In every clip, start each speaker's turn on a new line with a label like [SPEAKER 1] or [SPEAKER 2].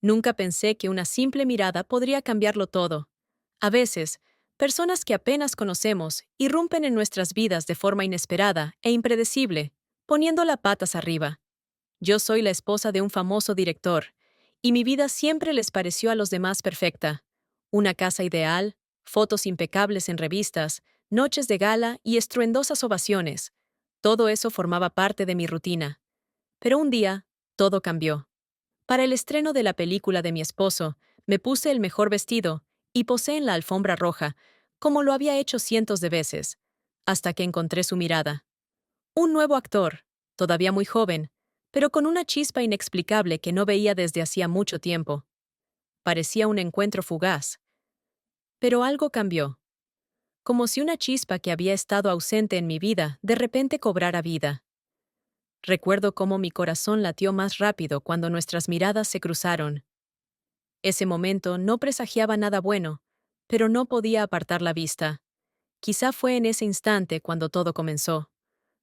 [SPEAKER 1] Nunca pensé que una simple mirada podría cambiarlo todo. A veces, personas que apenas conocemos irrumpen en nuestras vidas de forma inesperada e impredecible, poniendo las patas arriba. Yo soy la esposa de un famoso director, y mi vida siempre les pareció a los demás perfecta. Una casa ideal, fotos impecables en revistas, noches de gala y estruendosas ovaciones. Todo eso formaba parte de mi rutina. Pero un día, todo cambió. Para el estreno de la película de mi esposo, me puse el mejor vestido y posé en la alfombra roja, como lo había hecho cientos de veces, hasta que encontré su mirada. Un nuevo actor, todavía muy joven, pero con una chispa inexplicable que no veía desde hacía mucho tiempo. Parecía un encuentro fugaz. Pero algo cambió. Como si una chispa que había estado ausente en mi vida de repente cobrara vida. Recuerdo cómo mi corazón latió más rápido cuando nuestras miradas se cruzaron. Ese momento no presagiaba nada bueno, pero no podía apartar la vista. Quizá fue en ese instante cuando todo comenzó.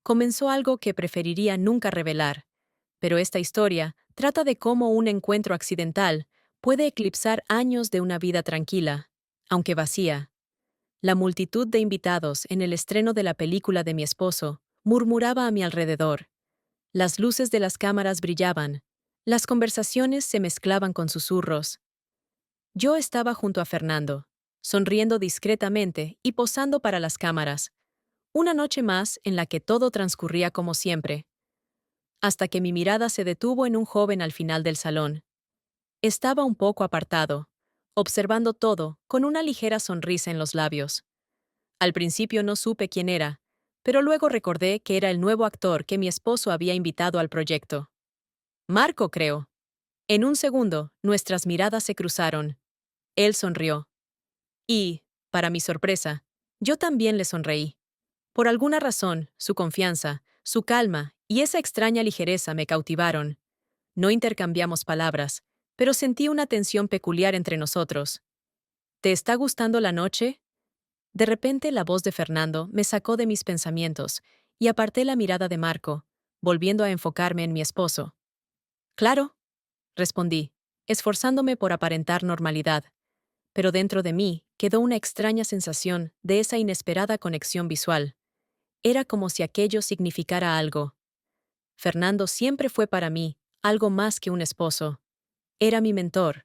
[SPEAKER 1] Comenzó algo que preferiría nunca revelar, pero esta historia trata de cómo un encuentro accidental puede eclipsar años de una vida tranquila, aunque vacía. La multitud de invitados en el estreno de la película de mi esposo murmuraba a mi alrededor. Las luces de las cámaras brillaban, las conversaciones se mezclaban con susurros. Yo estaba junto a Fernando, sonriendo discretamente y posando para las cámaras. Una noche más en la que todo transcurría como siempre, hasta que mi mirada se detuvo en un joven al final del salón. Estaba un poco apartado, observando todo con una ligera sonrisa en los labios. Al principio no supe quién era, pero luego recordé que era el nuevo actor que mi esposo había invitado al proyecto. Marco, creo. En un segundo, nuestras miradas se cruzaron. Él sonrió. Y, para mi sorpresa, yo también le sonreí. Por alguna razón, su confianza, su calma y esa extraña ligereza me cautivaron. No intercambiamos palabras, pero sentí una tensión peculiar entre nosotros. ¿Te está gustando la noche? De repente la voz de Fernando me sacó de mis pensamientos y aparté la mirada de Marco, volviendo a enfocarme en mi esposo. Claro, respondí, esforzándome por aparentar normalidad, pero dentro de mí quedó una extraña sensación de esa inesperada conexión visual. Era como si aquello significara algo. Fernando siempre fue para mí algo más que un esposo. Era mi mentor,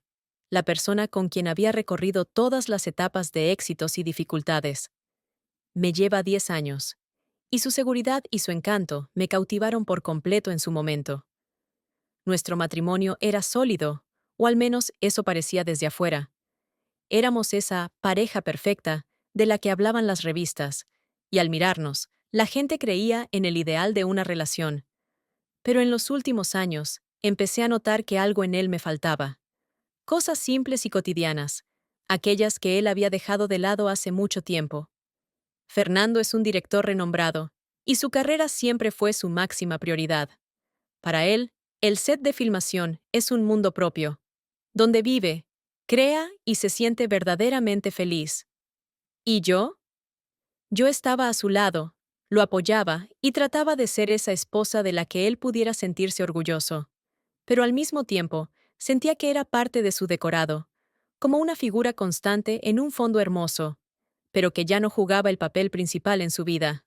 [SPEAKER 1] la persona con quien había recorrido todas las etapas de éxitos y dificultades. Me lleva 10 años, y su seguridad y su encanto me cautivaron por completo en su momento. Nuestro matrimonio era sólido, o al menos eso parecía desde afuera. Éramos esa pareja perfecta de la que hablaban las revistas, y al mirarnos, la gente creía en el ideal de una relación. Pero en los últimos años, empecé a notar que algo en él me faltaba. Cosas simples y cotidianas, aquellas que él había dejado de lado hace mucho tiempo. Fernando es un director renombrado, y su carrera siempre fue su máxima prioridad. Para él, el set de filmación es un mundo propio, donde vive, crea y se siente verdaderamente feliz. ¿Y yo? Yo estaba a su lado, lo apoyaba y trataba de ser esa esposa de la que él pudiera sentirse orgulloso. Pero al mismo tiempo, sentía que era parte de su decorado, como una figura constante en un fondo hermoso, pero que ya no jugaba el papel principal en su vida.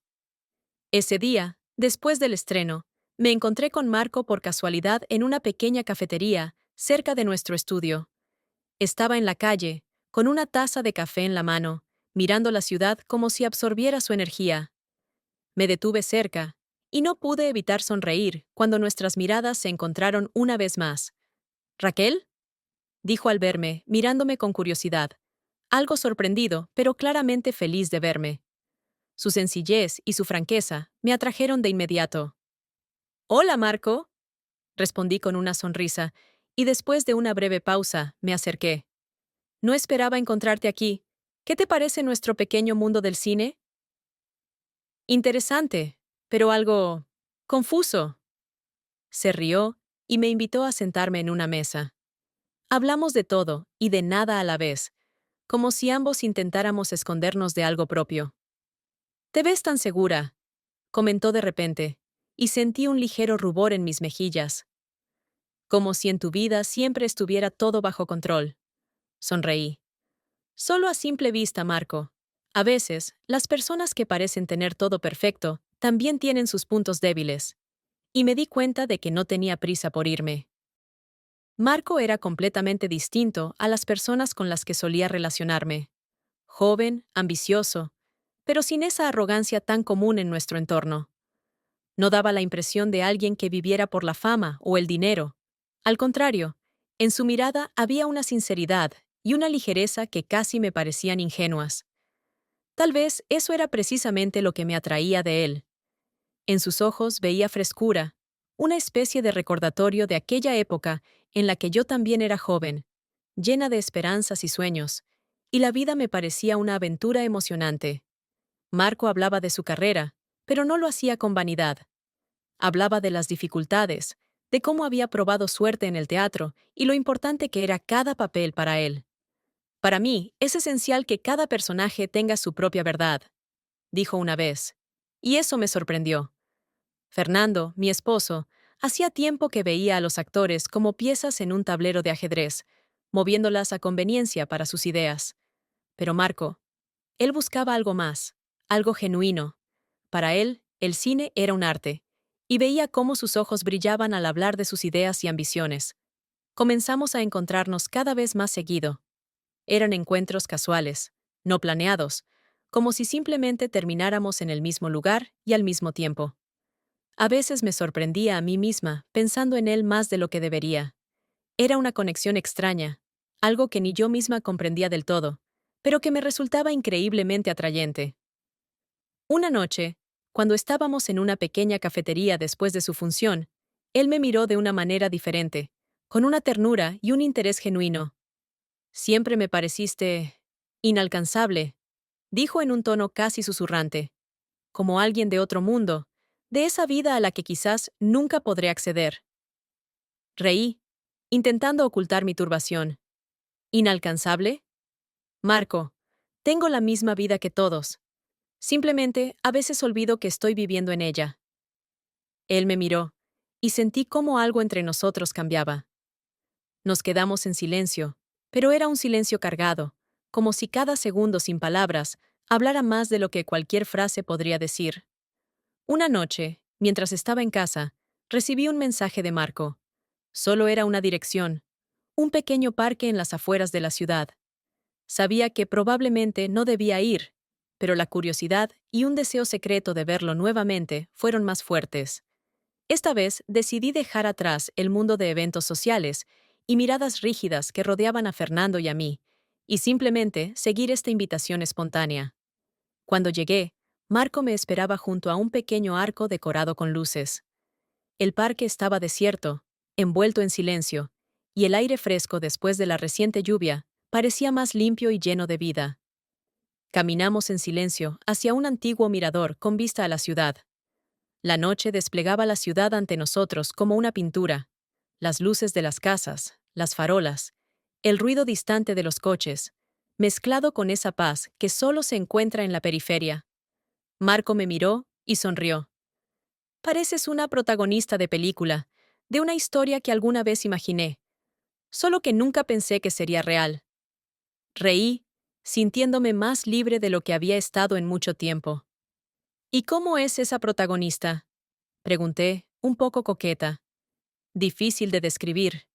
[SPEAKER 1] Ese día, después del estreno, me encontré con Marco por casualidad en una pequeña cafetería cerca de nuestro estudio. Estaba en la calle, con una taza de café en la mano, mirando la ciudad como si absorbiera su energía. Me detuve cerca, y no pude evitar sonreír cuando nuestras miradas se encontraron una vez más. ¿Raquel? Dijo al verme, mirándome con curiosidad, algo sorprendido, pero claramente feliz de verme. Su sencillez y su franqueza me atrajeron de inmediato. Hola, Marco, respondí con una sonrisa, y después de una breve pausa, me acerqué. No esperaba encontrarte aquí. ¿Qué te parece nuestro pequeño mundo del cine? Interesante, pero algo confuso. Se rió y me invitó a sentarme en una mesa. Hablamos de todo y de nada a la vez, como si ambos intentáramos escondernos de algo propio. «Te ves tan segura», comentó de repente, y sentí un ligero rubor en mis mejillas. como si en tu vida siempre estuviera todo bajo control. Sonreí. Solo a simple vista, Marco. A veces, las personas que parecen tener todo perfecto también tienen sus puntos débiles. Y me di cuenta de que no tenía prisa por irme. Marco era completamente distinto a las personas con las que solía relacionarme. Joven, ambicioso, pero sin esa arrogancia tan común en nuestro entorno. No daba la impresión de alguien que viviera por la fama o el dinero. Al contrario, en su mirada había una sinceridad y una ligereza que casi me parecían ingenuas. Tal vez eso era precisamente lo que me atraía de él. En sus ojos veía frescura, una especie de recordatorio de aquella época en la que yo también era joven, llena de esperanzas y sueños, y la vida me parecía una aventura emocionante. Marco hablaba de su carrera, pero no lo hacía con vanidad. Hablaba de las dificultades, de cómo había probado suerte en el teatro y lo importante que era cada papel para él. Para mí, es esencial que cada personaje tenga su propia verdad, dijo una vez. Y eso me sorprendió. Fernando, mi esposo, hacía tiempo que veía a los actores como piezas en un tablero de ajedrez, moviéndolas a conveniencia para sus ideas. Pero Marco, él buscaba algo más, algo genuino. Para él, el cine era un arte, y veía cómo sus ojos brillaban al hablar de sus ideas y ambiciones. Comenzamos a encontrarnos cada vez más seguido. Eran encuentros casuales, no planeados, como si simplemente termináramos en el mismo lugar y al mismo tiempo. A veces me sorprendía a mí misma, pensando en él más de lo que debería. Era una conexión extraña, algo que ni yo misma comprendía del todo, pero que me resultaba increíblemente atrayente. Una noche, cuando estábamos en una pequeña cafetería después de su función, él me miró de una manera diferente, con una ternura y un interés genuino. Siempre me pareciste inalcanzable, dijo en un tono casi susurrante, como alguien de otro mundo, de esa vida a la que quizás nunca podré acceder. Reí, intentando ocultar mi turbación. ¿Inalcanzable? Marco, tengo la misma vida que todos. Simplemente, a veces olvido que estoy viviendo en ella. Él me miró, y sentí cómo algo entre nosotros cambiaba. Nos quedamos en silencio, pero era un silencio cargado, como si cada segundo sin palabras hablara más de lo que cualquier frase podría decir. Una noche, mientras estaba en casa, recibí un mensaje de Marco. Solo era una dirección, un pequeño parque en las afueras de la ciudad. Sabía que probablemente no debía ir, pero la curiosidad y un deseo secreto de verlo nuevamente fueron más fuertes. Esta vez decidí dejar atrás el mundo de eventos sociales y miradas rígidas que rodeaban a Fernando y a mí, y simplemente seguir esta invitación espontánea. Cuando llegué, Marco me esperaba junto a un pequeño arco decorado con luces. El parque estaba desierto, envuelto en silencio, y el aire fresco después de la reciente lluvia parecía más limpio y lleno de vida. Caminamos en silencio hacia un antiguo mirador con vista a la ciudad. La noche desplegaba la ciudad ante nosotros como una pintura. Las luces de las casas, las farolas, el ruido distante de los coches, mezclado con esa paz que solo se encuentra en la periferia. Marco me miró y sonrió. Pareces una protagonista de película, de una historia que alguna vez imaginé, solo que nunca pensé que sería real. Reí, sintiéndome más libre de lo que había estado en mucho tiempo. ¿Y cómo es esa protagonista? Pregunté, un poco coqueta. Difícil de describir,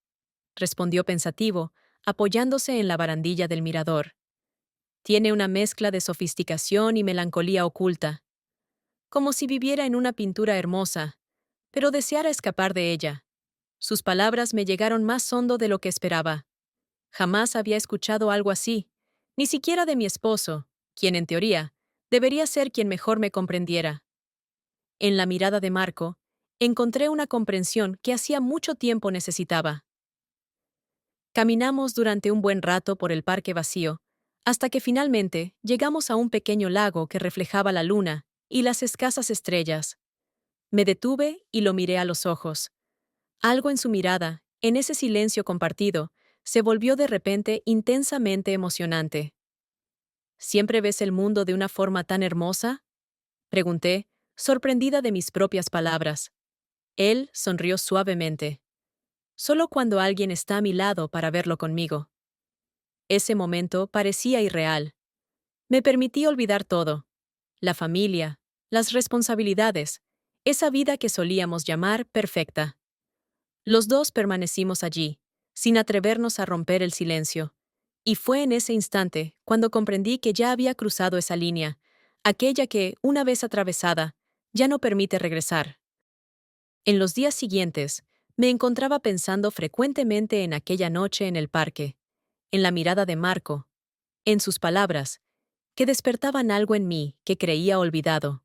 [SPEAKER 1] respondió pensativo, apoyándose en la barandilla del mirador. Tiene una mezcla de sofisticación y melancolía oculta, como si viviera en una pintura hermosa, pero deseara escapar de ella. Sus palabras me llegaron más hondo de lo que esperaba. Jamás había escuchado algo así, ni siquiera de mi esposo, quien en teoría debería ser quien mejor me comprendiera. En la mirada de Marco, encontré una comprensión que hacía mucho tiempo necesitaba. Caminamos durante un buen rato por el parque vacío, hasta que finalmente llegamos a un pequeño lago que reflejaba la luna y las escasas estrellas. Me detuve y lo miré a los ojos. Algo en su mirada, en ese silencio compartido, se volvió de repente intensamente emocionante. ¿Siempre ves el mundo de una forma tan hermosa? Pregunté, sorprendida de mis propias palabras. Él sonrió suavemente. solo cuando alguien está a mi lado para verlo conmigo. Ese momento parecía irreal. Me permití olvidar todo: la familia, las responsabilidades, esa vida que solíamos llamar perfecta. Los dos permanecimos allí, sin atrevernos a romper el silencio. Y fue en ese instante cuando comprendí que ya había cruzado esa línea, aquella que, una vez atravesada, ya no permite regresar. En los días siguientes, me encontraba pensando frecuentemente en aquella noche en el parque, en la mirada de Marco, en sus palabras, que despertaban algo en mí que creía olvidado.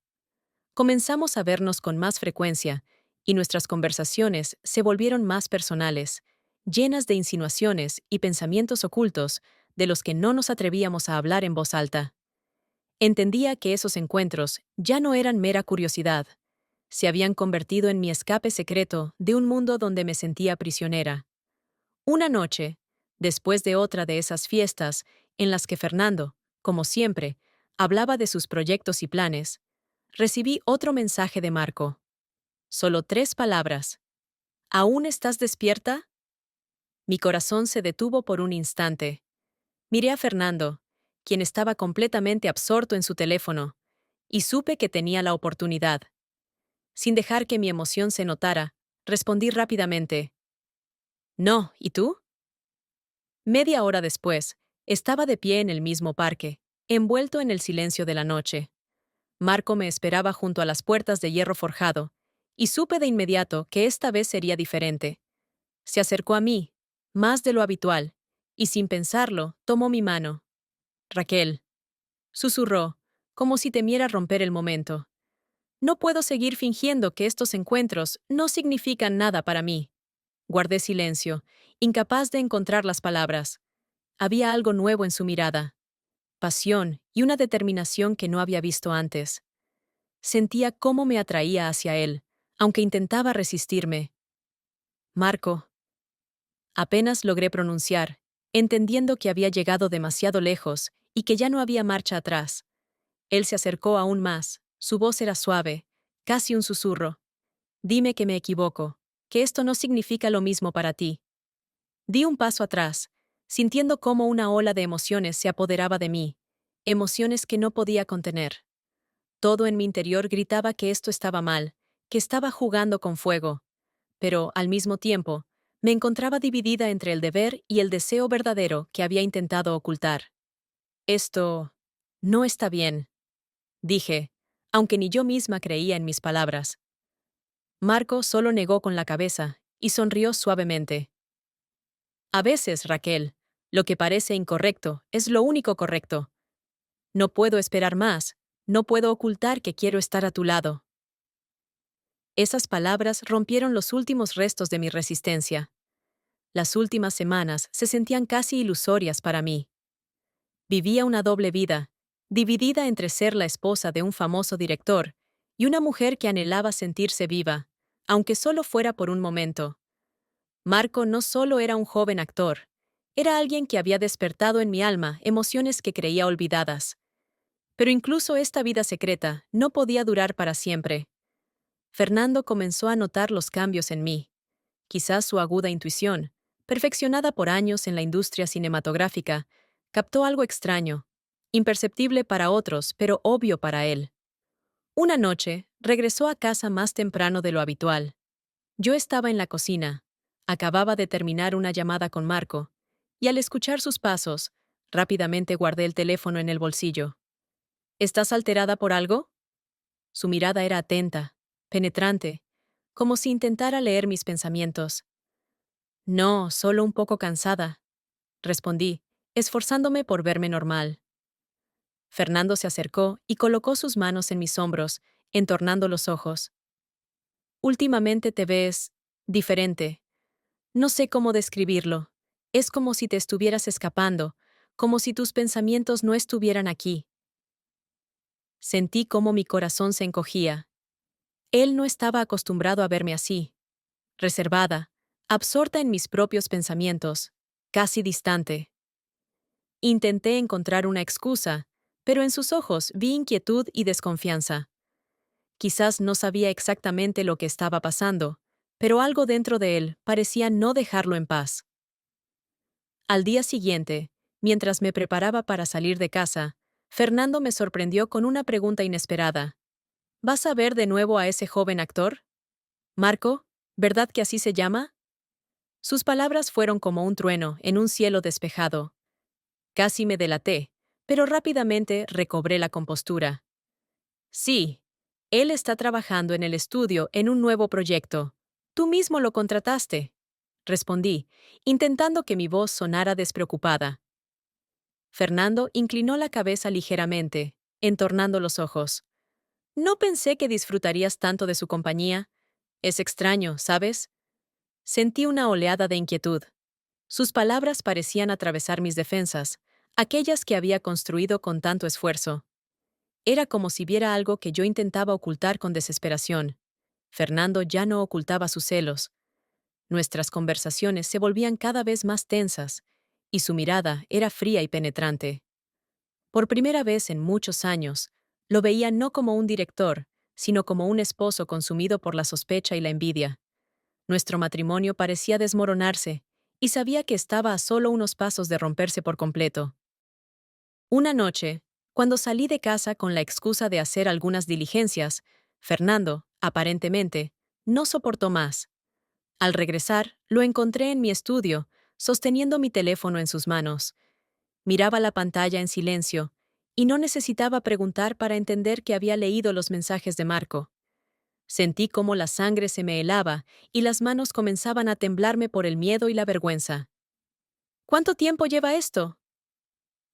[SPEAKER 1] Comenzamos a vernos con más frecuencia, y nuestras conversaciones se volvieron más personales, llenas de insinuaciones y pensamientos ocultos de los que no nos atrevíamos a hablar en voz alta. Entendía que esos encuentros ya no eran mera curiosidad, se habían convertido en mi escape secreto de un mundo donde me sentía prisionera. Una noche, después de otra de esas fiestas en las que Fernando, como siempre, hablaba de sus proyectos y planes, recibí otro mensaje de Marco. Solo 3 palabras. ¿Aún estás despierta? Mi corazón se detuvo por un instante. Miré a Fernando, quien estaba completamente absorto en su teléfono, y supe que tenía la oportunidad. Sin dejar que mi emoción se notara, respondí rápidamente: No, ¿y tú? Media hora después, estaba de pie en el mismo parque, envuelto en el silencio de la noche. Marco me esperaba junto a las puertas de hierro forjado, y supe de inmediato que esta vez sería diferente. Se acercó a mí, más de lo habitual, y sin pensarlo, tomó mi mano. Raquel, susurró, como si temiera romper el momento. No puedo seguir fingiendo que estos encuentros no significan nada para mí. Guardé silencio, incapaz de encontrar las palabras. Había algo nuevo en su mirada, pasión y una determinación que no había visto antes. Sentía cómo me atraía hacia él, aunque intentaba resistirme. Marco. Apenas logré pronunciar, entendiendo que había llegado demasiado lejos y que ya no había marcha atrás. Él se acercó aún más, su voz era suave, casi un susurro. Dime que me equivoco, que esto no significa lo mismo para ti. Di un paso atrás, sintiendo cómo una ola de emociones se apoderaba de mí, emociones que no podía contener. Todo en mi interior gritaba que esto estaba mal, que estaba jugando con fuego, pero, al mismo tiempo, me encontraba dividida entre el deber y el deseo verdadero que había intentado ocultar. Esto no está bien, dije, aunque ni yo misma creía en mis palabras. Marco solo negó con la cabeza y sonrió suavemente. A veces, Raquel, lo que parece incorrecto es lo único correcto. No puedo esperar más, no puedo ocultar que quiero estar a tu lado. Esas palabras rompieron los últimos restos de mi resistencia. Las últimas semanas se sentían casi ilusorias para mí. Vivía una doble vida, dividida entre ser la esposa de un famoso director y una mujer que anhelaba sentirse viva, aunque solo fuera por un momento. Marco no solo era un joven actor, era alguien que había despertado en mi alma emociones que creía olvidadas. Pero incluso esta vida secreta no podía durar para siempre. Fernando comenzó a notar los cambios en mí. Quizás su aguda intuición, perfeccionada por años en la industria cinematográfica, captó algo extraño, imperceptible para otros, pero obvio para él. Una noche, regresó a casa más temprano de lo habitual. Yo estaba en la cocina. Acababa de terminar una llamada con Marco, y al escuchar sus pasos, rápidamente guardé el teléfono en el bolsillo. ¿Estás alterada por algo? Su mirada era atenta, penetrante, como si intentara leer mis pensamientos. No, solo un poco cansada, respondí, esforzándome por verme normal. Fernando se acercó y colocó sus manos en mis hombros, entornando los ojos. Últimamente te ves diferente. No sé cómo describirlo. Es como si te estuvieras escapando, como si tus pensamientos no estuvieran aquí. Sentí cómo mi corazón se encogía. Él no estaba acostumbrado a verme así, reservada, absorta en mis propios pensamientos, casi distante. Intenté encontrar una excusa, pero en sus ojos vi inquietud y desconfianza. Quizás no sabía exactamente lo que estaba pasando, pero algo dentro de él parecía no dejarlo en paz. Al día siguiente, mientras me preparaba para salir de casa, Fernando me sorprendió con una pregunta inesperada. ¿Vas a ver de nuevo a ese joven actor? Marco, ¿verdad que así se llama? Sus palabras fueron como un trueno en un cielo despejado. Casi me delaté, pero rápidamente recobré la compostura. Sí, él está trabajando en el estudio en un nuevo proyecto. Tú mismo lo contrataste, respondí, intentando que mi voz sonara despreocupada. Fernando inclinó la cabeza ligeramente, entornando los ojos. No pensé que disfrutarías tanto de su compañía. Es extraño, ¿sabes? Sentí una oleada de inquietud. Sus palabras parecían atravesar mis defensas, aquellas que había construido con tanto esfuerzo. Era como si viera algo que yo intentaba ocultar con desesperación. Fernando ya no ocultaba sus celos. Nuestras conversaciones se volvían cada vez más tensas, y su mirada era fría y penetrante. Por primera vez en muchos años, lo veía no como un director, sino como un esposo consumido por la sospecha y la envidia. Nuestro matrimonio parecía desmoronarse, y sabía que estaba a solo unos pasos de romperse por completo. Una noche, cuando salí de casa con la excusa de hacer algunas diligencias, Fernando, aparentemente, no soportó más. Al regresar, lo encontré en mi estudio, sosteniendo mi teléfono en sus manos. Miraba la pantalla en silencio, y no necesitaba preguntar para entender que había leído los mensajes de Marco. Sentí cómo la sangre se me helaba y las manos comenzaban a temblarme por el miedo y la vergüenza. ¿Cuánto tiempo lleva esto?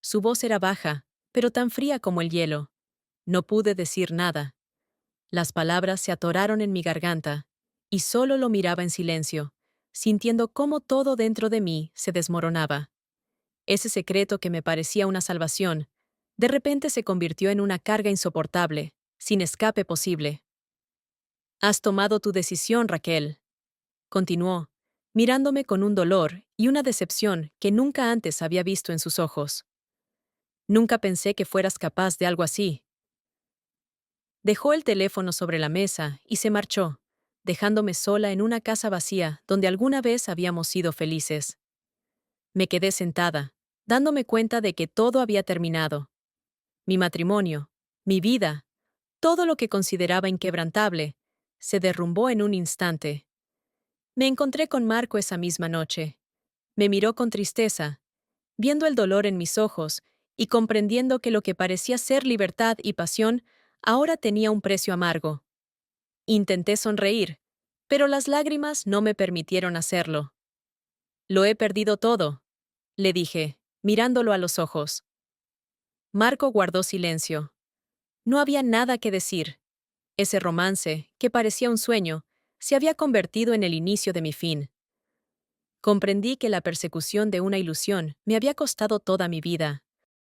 [SPEAKER 1] Su voz era baja, pero tan fría como el hielo. No pude decir nada. Las palabras se atoraron en mi garganta, y solo lo miraba en silencio, sintiendo cómo todo dentro de mí se desmoronaba. Ese secreto que me parecía una salvación, de repente se convirtió en una carga insoportable, sin escape posible. Has tomado tu decisión, Raquel, continuó, mirándome con un dolor y una decepción que nunca antes había visto en sus ojos. Nunca pensé que fueras capaz de algo así. Dejó el teléfono sobre la mesa y se marchó, dejándome sola en una casa vacía donde alguna vez habíamos sido felices. Me quedé sentada, dándome cuenta de que todo había terminado. Mi matrimonio, mi vida, todo lo que consideraba inquebrantable, se derrumbó en un instante. Me encontré con Marco esa misma noche. Me miró con tristeza, viendo el dolor en mis ojos y comprendiendo que lo que parecía ser libertad y pasión ahora tenía un precio amargo. Intenté sonreír, pero las lágrimas no me permitieron hacerlo. Lo he perdido todo, le dije, mirándolo a los ojos. Marco guardó silencio. No había nada que decir. Ese romance, que parecía un sueño, se había convertido en el inicio de mi fin. Comprendí que la persecución de una ilusión me había costado toda mi vida.